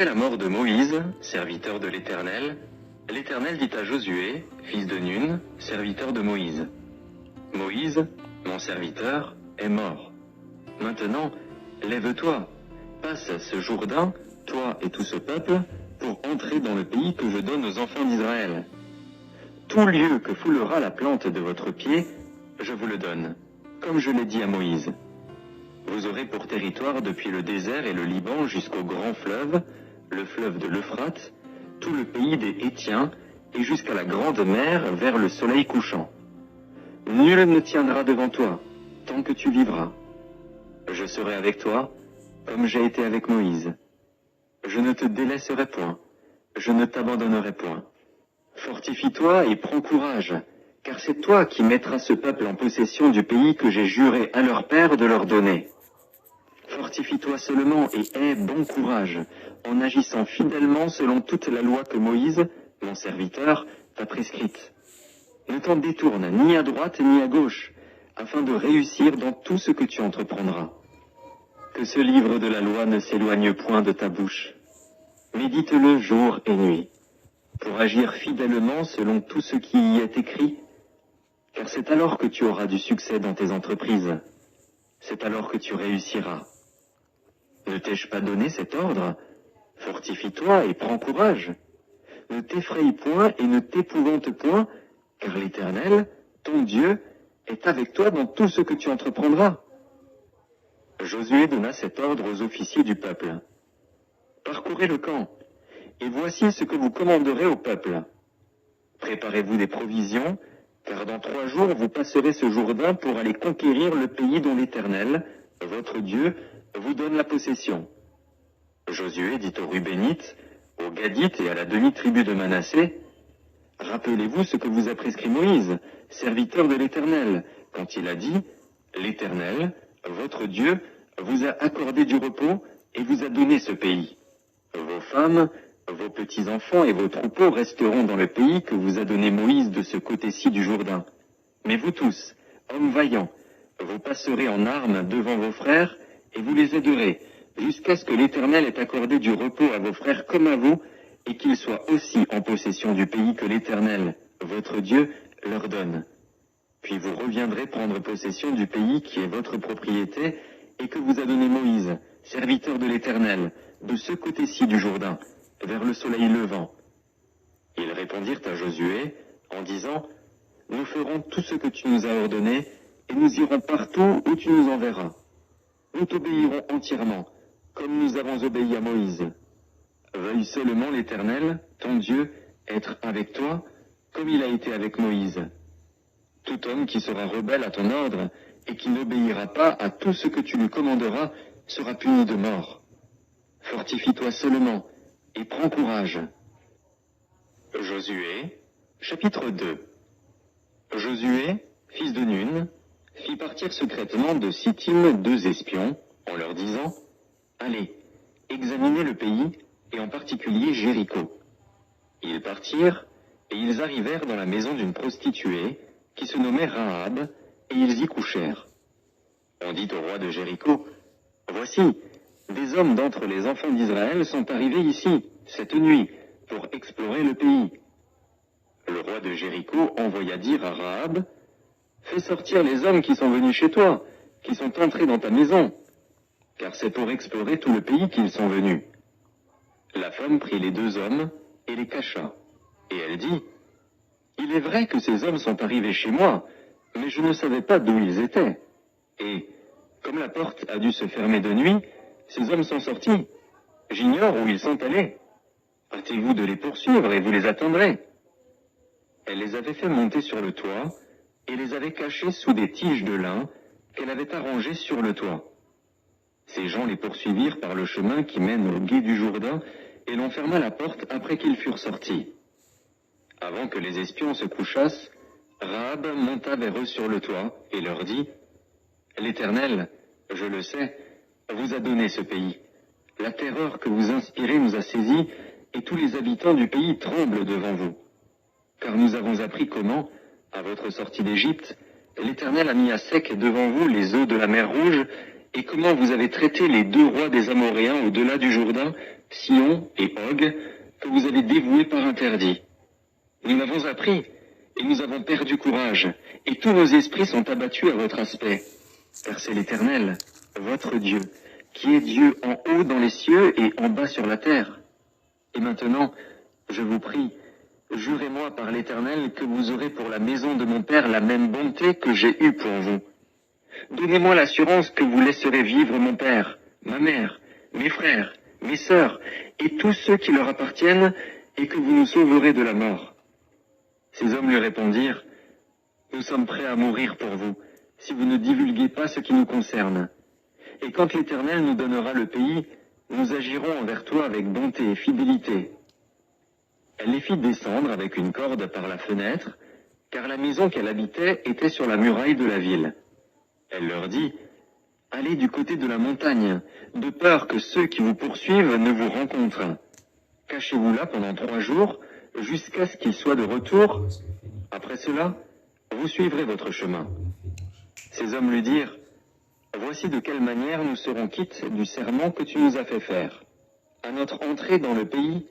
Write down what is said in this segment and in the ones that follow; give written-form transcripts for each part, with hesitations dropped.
Après la mort de Moïse, serviteur de l'Éternel, l'Éternel dit à Josué, fils de Nun, serviteur de Moïse, « Moïse, mon serviteur, est mort. Maintenant, lève-toi, passe ce Jourdain, toi et tout ce peuple, pour entrer dans le pays que je donne aux enfants d'Israël. Tout lieu que foulera la plante de votre pied, je vous le donne, comme je l'ai dit à Moïse. Vous aurez pour territoire depuis le désert et le Liban jusqu'au grand fleuve, le fleuve de l'Euphrate, tout le pays des Hétiens, et jusqu'à la grande mer vers le soleil couchant. Nul ne tiendra devant toi, tant que tu vivras. Je serai avec toi, comme j'ai été avec Moïse. Je ne te délaisserai point, je ne t'abandonnerai point. Fortifie-toi et prends courage, car c'est toi qui mettras ce peuple en possession du pays que j'ai juré à leur père de leur donner. Fortifie-toi seulement et aie bon courage, en agissant fidèlement selon toute la loi que Moïse, mon serviteur, t'a prescrite. Ne t'en détourne ni à droite ni à gauche, afin de réussir dans tout ce que tu entreprendras. Que ce livre de la loi ne s'éloigne point de ta bouche. Médite-le jour et nuit, pour agir fidèlement selon tout ce qui y est écrit, car c'est alors que tu auras du succès dans tes entreprises. C'est alors que tu réussiras. Ne t'ai-je pas donné cet ordre? Fortifie-toi et prends courage. Ne t'effraie point et ne t'épouvante point, car l'Éternel, ton Dieu, est avec toi dans tout ce que tu entreprendras. Josué donna cet ordre aux officiers du peuple. Parcourez le camp, et voici ce que vous commanderez au peuple. Préparez-vous des provisions, car dans 3 jours vous passerez ce Jourdain pour aller conquérir le pays dont l'Éternel, votre Dieu, vous donne la possession. Josué dit aux Rubénites, aux Gadites et à la demi-tribu de Manassé, « Rappelez-vous ce que vous a prescrit Moïse, serviteur de l'Éternel, quand il a dit, « L'Éternel, votre Dieu, vous a accordé du repos et vous a donné ce pays. Vos femmes, vos petits-enfants et vos troupeaux resteront dans le pays que vous a donné Moïse de ce côté-ci du Jourdain. Mais vous tous, hommes vaillants, vous passerez en armes devant vos frères et vous les aiderez, jusqu'à ce que l'Éternel ait accordé du repos à vos frères comme à vous, et qu'ils soient aussi en possession du pays que l'Éternel, votre Dieu, leur donne. Puis vous reviendrez prendre possession du pays qui est votre propriété et que vous a donné Moïse, serviteur de l'Éternel, de ce côté-ci du Jourdain, vers le soleil levant. » Ils répondirent à Josué en disant, « Nous ferons tout ce que tu nous as ordonné et nous irons partout où tu nous enverras. Nous t'obéirons entièrement, comme nous avons obéi à Moïse. Veuille seulement l'Éternel, ton Dieu, être avec toi, comme il a été avec Moïse. Tout homme qui sera rebelle à ton ordre et qui n'obéira pas à tout ce que tu lui commanderas sera puni de mort. Fortifie-toi seulement et prends courage. » Josué, chapitre 2. Josué, fils de Nun, fit partir secrètement de Sittim 2 espions, en leur disant, « Allez, examinez le pays, et en particulier Jéricho. » Ils partirent, et ils arrivèrent dans la maison d'une prostituée, qui se nommait Rahab, et ils y couchèrent. On dit au roi de Jéricho, « Voici, des hommes d'entre les enfants d'Israël sont arrivés ici, cette nuit, pour explorer le pays. » Le roi de Jéricho envoya dire à Rahab, « Fais sortir les hommes qui sont venus chez toi, qui sont entrés dans ta maison, car c'est pour explorer tout le pays qu'ils sont venus. » La femme prit les 2 hommes et les cacha, et elle dit, « Il est vrai que ces hommes sont arrivés chez moi, mais je ne savais pas d'où ils étaient. Et, comme la porte a dû se fermer de nuit, ces hommes sont sortis. J'ignore où ils sont allés. Hâtez-vous de les poursuivre et vous les attendrez. » Elle les avait fait monter sur le toit et les avait cachés sous des tiges de lin qu'elle avait arrangées sur le toit. Ces gens les poursuivirent par le chemin qui mène au gué du Jourdain et l'on ferma la porte après qu'ils furent sortis. Avant que les espions se couchassent, Rahab monta vers eux sur le toit et leur dit, « L'Éternel, je le sais, vous a donné ce pays. La terreur que vous inspirez nous a saisis et tous les habitants du pays tremblent devant vous. Car nous avons appris comment, à votre sortie d'Égypte, l'Éternel a mis à sec devant vous les eaux de la mer Rouge et comment vous avez traité les deux rois des Amoréens au-delà du Jourdain, Sion et Og, que vous avez dévoués par interdit. Nous l'avons appris, et nous avons perdu courage, et tous nos esprits sont abattus à votre aspect. Car c'est l'Éternel, votre Dieu, qui est Dieu en haut dans les cieux et en bas sur la terre. Et maintenant, je vous prie, jurez-moi par l'Éternel que vous aurez pour la maison de mon Père la même bonté que j'ai eue pour vous. Donnez-moi l'assurance que vous laisserez vivre mon Père, ma mère, mes frères, mes sœurs, et tous ceux qui leur appartiennent, et que vous nous sauverez de la mort. Ces hommes lui répondirent, nous sommes prêts à mourir pour vous, si vous ne divulguez pas ce qui nous concerne. Et quand l'Éternel nous donnera le pays, nous agirons envers toi avec bonté et fidélité. Elle les fit descendre avec une corde par la fenêtre, car la maison qu'elle habitait était sur la muraille de la ville. Elle leur dit, « Allez du côté de la montagne, de peur que ceux qui vous poursuivent ne vous rencontrent. Cachez-vous là pendant 3 jours, jusqu'à ce qu'ils soient de retour. Après cela, vous suivrez votre chemin. » Ces hommes lui dirent, « Voici de quelle manière nous serons quittes du serment que tu nous as fait faire. À notre entrée dans le pays,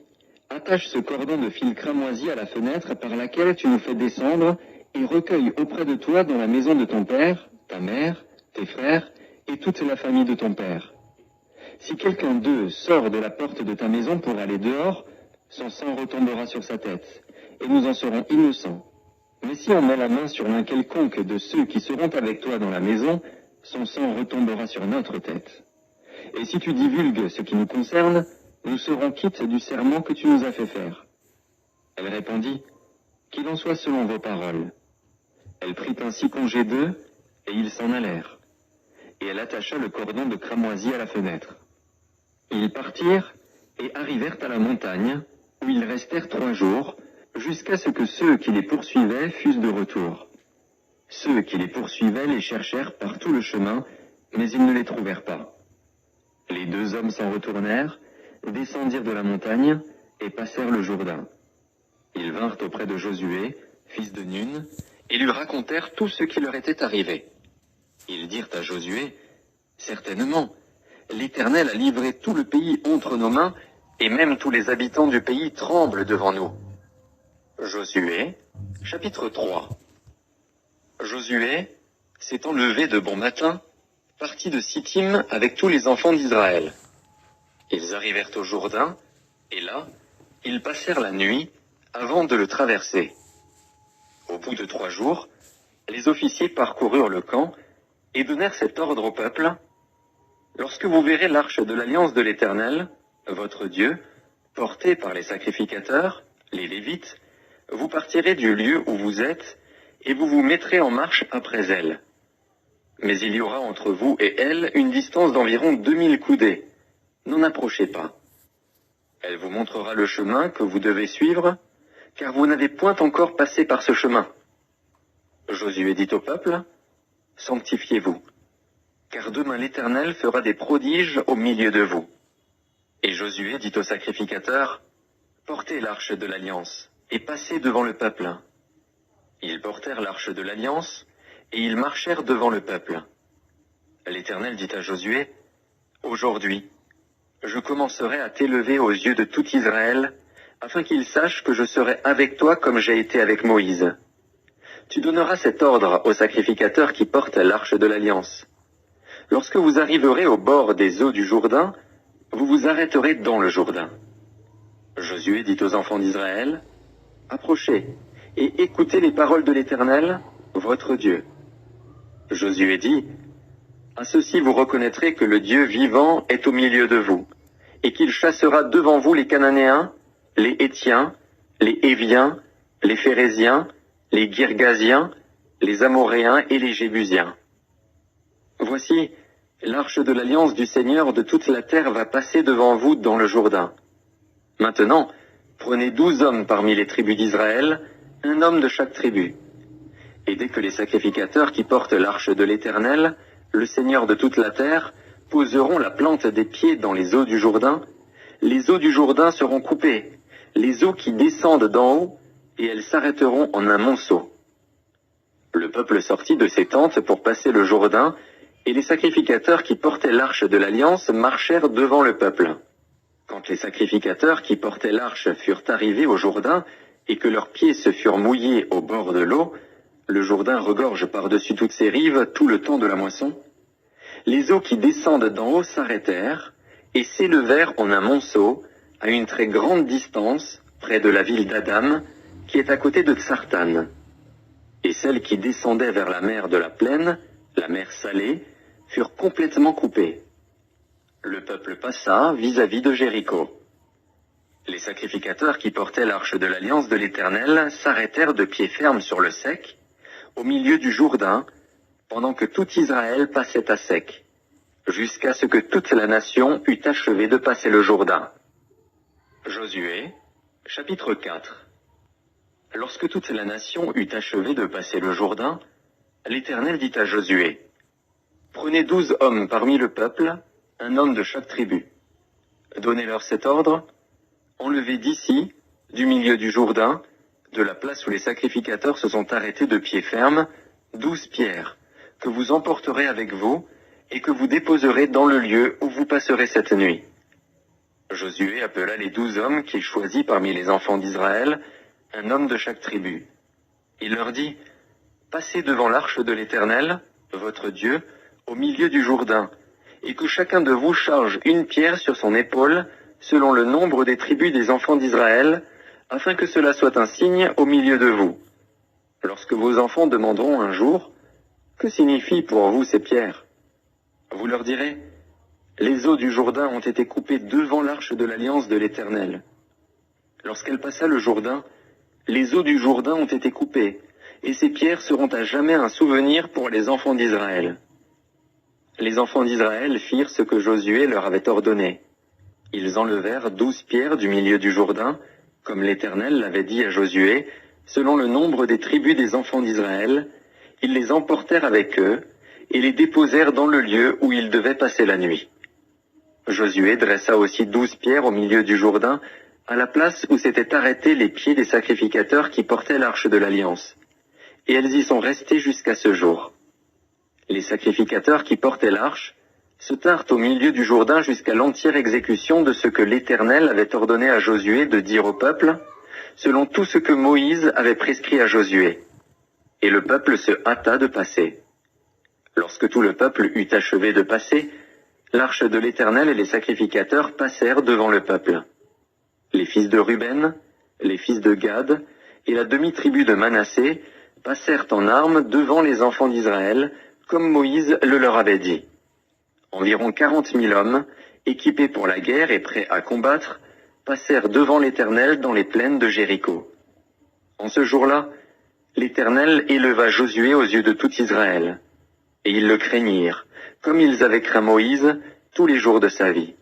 attache ce cordon de fil cramoisi à la fenêtre par laquelle tu nous fais descendre et recueille auprès de toi dans la maison de ton père, ta mère, tes frères et toute la famille de ton père. Si quelqu'un d'eux sort de la porte de ta maison pour aller dehors, son sang retombera sur sa tête, et nous en serons innocents. Mais si on met la main sur l'un quelconque de ceux qui seront avec toi dans la maison, son sang retombera sur notre tête. Et si tu divulgues ce qui nous concerne, nous serons quittes du serment que tu nous as fait faire. » Elle répondit, « Qu'il en soit selon vos paroles. » Elle prit ainsi congé d'eux, et ils s'en allèrent. Et elle attacha le cordon de cramoisi à la fenêtre. Ils partirent et arrivèrent à la montagne, où ils restèrent 3 jours, jusqu'à ce que ceux qui les poursuivaient fussent de retour. Ceux qui les poursuivaient les cherchèrent par tout le chemin, mais ils ne les trouvèrent pas. Les 2 hommes s'en retournèrent, descendirent de la montagne et passèrent le Jourdain. Ils vinrent auprès de Josué, fils de Nun, et lui racontèrent tout ce qui leur était arrivé. Ils dirent à Josué, « Certainement, l'Éternel a livré tout le pays entre nos mains, et même tous les habitants du pays tremblent devant nous. » Josué, chapitre 3. Josué, s'étant levé de bon matin, partit de Sittim avec tous les enfants d'Israël. Ils arrivèrent au Jourdain, et là, ils passèrent la nuit avant de le traverser. Au bout de 3 jours, les officiers parcoururent le camp et donnèrent cet ordre au peuple. Lorsque vous verrez l'arche de l'alliance de l'Éternel, votre Dieu, portée par les sacrificateurs, les Lévites, vous partirez du lieu où vous êtes et vous vous mettrez en marche après elle. Mais il y aura entre vous et elle une distance d'environ 2000 coudées. N'en approchez pas. Elle vous montrera le chemin que vous devez suivre, car vous n'avez point encore passé par ce chemin. Josué dit au peuple, « Sanctifiez-vous, car demain l'Éternel fera des prodiges au milieu de vous. » Et Josué dit aux sacrificateurs, « Portez l'arche de l'alliance, et passez devant le peuple. » Ils portèrent l'arche de l'alliance, et ils marchèrent devant le peuple. L'Éternel dit à Josué, « Aujourd'hui, je commencerai à t'élever aux yeux de tout Israël, afin qu'ils sachent que je serai avec toi comme j'ai été avec Moïse. Tu donneras cet ordre aux sacrificateurs qui portent l'arche de l'alliance. Lorsque vous arriverez au bord des eaux du Jourdain, vous vous arrêterez dans le Jourdain. » Josué dit aux enfants d'Israël, « Approchez et écoutez les paroles de l'Éternel, votre Dieu. » Josué dit, « À ceci vous reconnaîtrez que le Dieu vivant est au milieu de vous, et qu'il chassera devant vous les Cananéens, les Hétiens, les Héviens, les Phéréziens, les Girgasiens, les Amoréens et les Jébusiens. Voici, l'arche de l'alliance du Seigneur de toute la terre va passer devant vous dans le Jourdain. Maintenant, prenez 12 hommes parmi les tribus d'Israël, un homme de chaque tribu. Et dès que les sacrificateurs qui portent l'arche de l'Éternel, le Seigneur de toute la terre, poseront la plante des pieds dans les eaux du Jourdain, les eaux du Jourdain seront coupées, les eaux qui descendent d'en haut, et elles s'arrêteront en un monceau. Le peuple sortit de ses tentes pour passer le Jourdain, Et les sacrificateurs qui portaient l'arche de l'Alliance marchèrent devant le peuple. Quand les sacrificateurs qui portaient l'arche furent arrivés au Jourdain, et que leurs pieds se furent mouillés au bord de l'eau, le Jourdain regorge par-dessus toutes ses rives tout le temps de la moisson, les eaux qui descendent d'en haut s'arrêtèrent, et s'élevèrent en un monceau, à une très grande distance, près de la ville d'Adam, qui est à côté de Tsartan. Et celles qui descendaient vers la mer de la plaine, la mer salée, furent complètement coupées. Le peuple passa vis-à-vis de Jéricho. Les sacrificateurs qui portaient l'arche de l'Alliance de l'Éternel s'arrêtèrent de pied ferme sur le sec, au milieu du Jourdain, pendant que tout Israël passait à sec, jusqu'à ce que toute la nation eût achevé de passer le Jourdain. Josué, chapitre 4. Lorsque toute la nation eut achevé de passer le Jourdain, l'Éternel dit à Josué, « Prenez 12 hommes parmi le peuple, un homme de chaque tribu. Donnez-leur cet ordre, enlevez d'ici, du milieu du Jourdain, de la place où les sacrificateurs se sont arrêtés de pied ferme, 12 pierres, que vous emporterez avec vous, et que vous déposerez dans le lieu où vous passerez cette nuit. » Josué appela les 12 hommes qu'il choisit parmi les enfants d'Israël, un homme de chaque tribu. Il leur dit, « Passez devant l'arche de l'Éternel, votre Dieu, au milieu du Jourdain, et que chacun de vous charge une pierre sur son épaule, selon le nombre des tribus des enfants d'Israël, afin que cela soit un signe au milieu de vous. Lorsque vos enfants demanderont un jour, « Que signifient pour vous ces pierres ?» Vous leur direz, « Les eaux du Jourdain ont été coupées devant l'arche de l'Alliance de l'Éternel. Lorsqu'elle passa le Jourdain, les eaux du Jourdain ont été coupées, et ces pierres seront à jamais un souvenir pour les enfants d'Israël. » Les enfants d'Israël firent ce que Josué leur avait ordonné. Ils enlevèrent 12 pierres du milieu du Jourdain, comme l'Éternel l'avait dit à Josué, selon le nombre des tribus des enfants d'Israël. Ils les emportèrent avec eux, et les déposèrent dans le lieu où ils devaient passer la nuit. Josué dressa aussi 12 pierres au milieu du Jourdain, à la place où s'étaient arrêtés les pieds des sacrificateurs qui portaient l'arche de l'Alliance. Et elles y sont restées jusqu'à ce jour. Les sacrificateurs qui portaient l'arche se tinrent au milieu du Jourdain jusqu'à l'entière exécution de ce que l'Éternel avait ordonné à Josué de dire au peuple, selon tout ce que Moïse avait prescrit à Josué. Et le peuple se hâta de passer. Lorsque tout le peuple eut achevé de passer, l'arche de l'Éternel et les sacrificateurs passèrent devant le peuple. Les fils de Ruben, les fils de Gad et la demi-tribu de Manassé passèrent en armes devant les enfants d'Israël, comme Moïse le leur avait dit. Environ 40 000 hommes, équipés pour la guerre et prêts à combattre, passèrent devant l'Éternel dans les plaines de Jéricho. En ce jour-là, l'Éternel éleva Josué aux yeux de tout Israël, et ils le craignirent, comme ils avaient craint Moïse tous les jours de sa vie.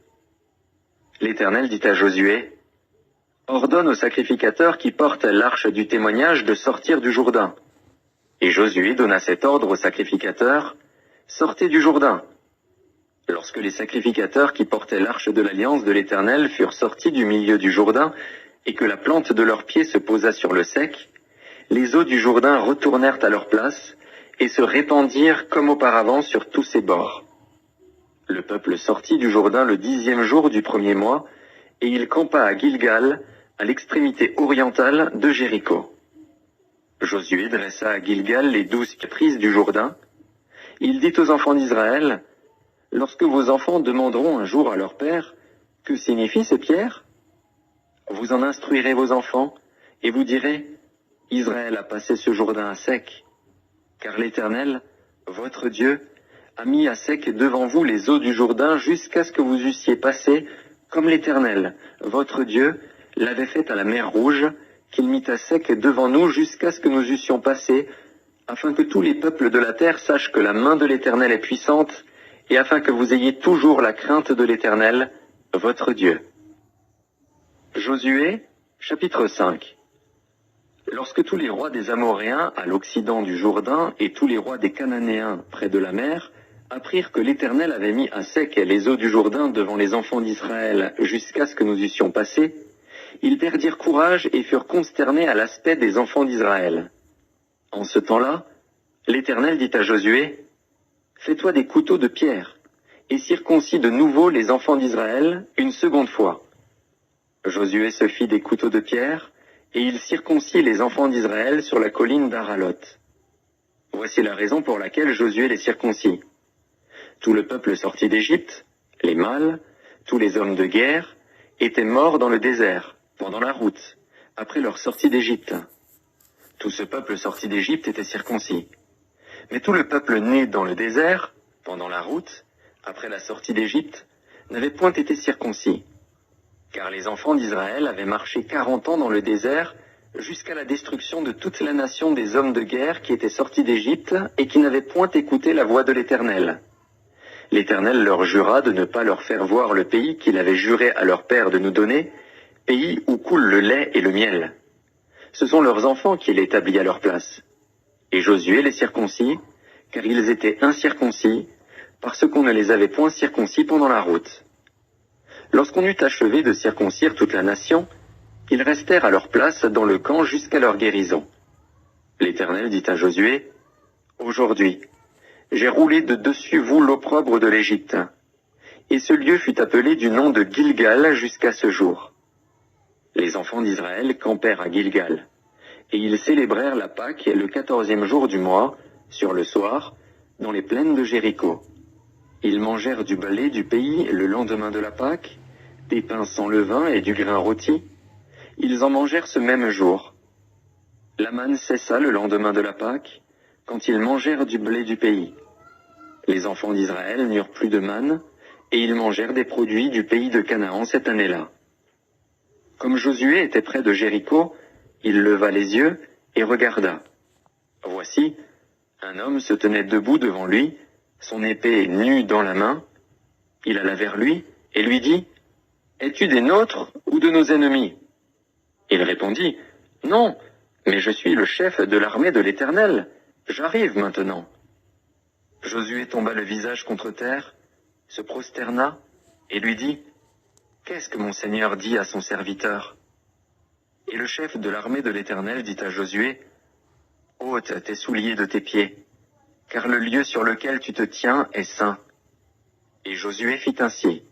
L'Éternel dit à Josué, « Ordonne aux sacrificateurs qui portent l'arche du témoignage de sortir du Jourdain. » Et Josué donna cet ordre aux sacrificateurs, « Sortez du Jourdain. » Lorsque les sacrificateurs qui portaient l'arche de l'Alliance de l'Éternel furent sortis du milieu du Jourdain, et que la plante de leurs pieds se posa sur le sec, les eaux du Jourdain retournèrent à leur place, et se répandirent comme auparavant sur tous ses bords. Le peuple sortit du Jourdain le 10e jour du 1er mois, et il campa à Gilgal, à l'extrémité orientale de Jéricho. Josué dressa à Gilgal les 12 prises du Jourdain. Il dit aux enfants d'Israël, « Lorsque vos enfants demanderont un jour à leur père, « Que signifient ces pierres ?» Vous en instruirez vos enfants, et vous direz, « Israël a passé ce Jourdain à sec. » Car l'Éternel, votre Dieu, a mis à sec devant vous les eaux du Jourdain jusqu'à ce que vous eussiez passé, comme l'Éternel, votre Dieu, l'avait fait à la mer Rouge, qu'il mit à sec devant nous jusqu'à ce que nous eussions passé, afin que tous les peuples de la terre sachent que la main de l'Éternel est puissante, et afin que vous ayez toujours la crainte de l'Éternel, votre Dieu. Josué, chapitre 5. Lorsque tous les rois des Amoréens à l'occident du Jourdain et tous les rois des Cananéens près de la mer apprirent que l'Éternel avait mis à sec les eaux du Jourdain devant les enfants d'Israël jusqu'à ce que nous eussions passé, ils perdirent courage et furent consternés à l'aspect des enfants d'Israël. En ce temps-là, l'Éternel dit à Josué, « fais-toi des couteaux de pierre, et circoncis de nouveau les enfants d'Israël une seconde fois. Josué se fit des couteaux de pierre, et il circoncit les enfants d'Israël sur la colline d'Aralot. Voici la raison pour laquelle Josué les circoncit. Tout le peuple sorti d'Égypte, les mâles, tous les hommes de guerre, étaient morts dans le désert, pendant la route, après leur sortie d'Égypte. Tout ce peuple sorti d'Égypte était circoncis. Mais tout le peuple né dans le désert, pendant la route, après la sortie d'Égypte, n'avait point été circoncis. Car les enfants d'Israël avaient marché 40 ans dans le désert, jusqu'à la destruction de toute la nation des hommes de guerre qui étaient sortis d'Égypte et qui n'avaient point écouté la voix de l'Éternel. L'Éternel leur jura de ne pas leur faire voir le pays qu'il avait juré à leur père de nous donner, pays où coule le lait et le miel. Ce sont leurs enfants qu'il établit à leur place. Et Josué les circoncis, car ils étaient incirconcis, parce qu'on ne les avait point circoncis pendant la route. Lorsqu'on eut achevé de circoncire toute la nation, ils restèrent à leur place dans le camp jusqu'à leur guérison. L'Éternel dit à Josué, « Aujourd'hui, j'ai roulé de dessus vous l'opprobre de l'Égypte. » Et ce lieu fut appelé du nom de Gilgal jusqu'à ce jour. Les enfants d'Israël campèrent à Gilgal, et ils célébrèrent la Pâque le 14e jour du mois, sur le soir, dans les plaines de Jéricho. Ils mangèrent du blé du pays le lendemain de la Pâque, des pains sans levain et du grain rôti. Ils en mangèrent ce même jour. La manne cessa le lendemain de la Pâque, quand ils mangèrent du blé du pays. Les enfants d'Israël n'eurent plus de manne, et ils mangèrent des produits du pays de Canaan cette année-là. Comme Josué était près de Jéricho, il leva les yeux et regarda. Voici, un homme se tenait debout devant lui, son épée nue dans la main. Il alla vers lui et lui dit, « Es-tu des nôtres ou de nos ennemis ?» Il répondit, « Non, mais je suis le chef de l'armée de l'Éternel. J'arrive maintenant. » Josué tomba le visage contre terre, se prosterna et lui dit, « Qu'est-ce que mon Seigneur dit à son serviteur ?» Et le chef de l'armée de l'Éternel dit à Josué, « Ôte tes souliers de tes pieds, car le lieu sur lequel tu te tiens est saint. » Et Josué fit ainsi.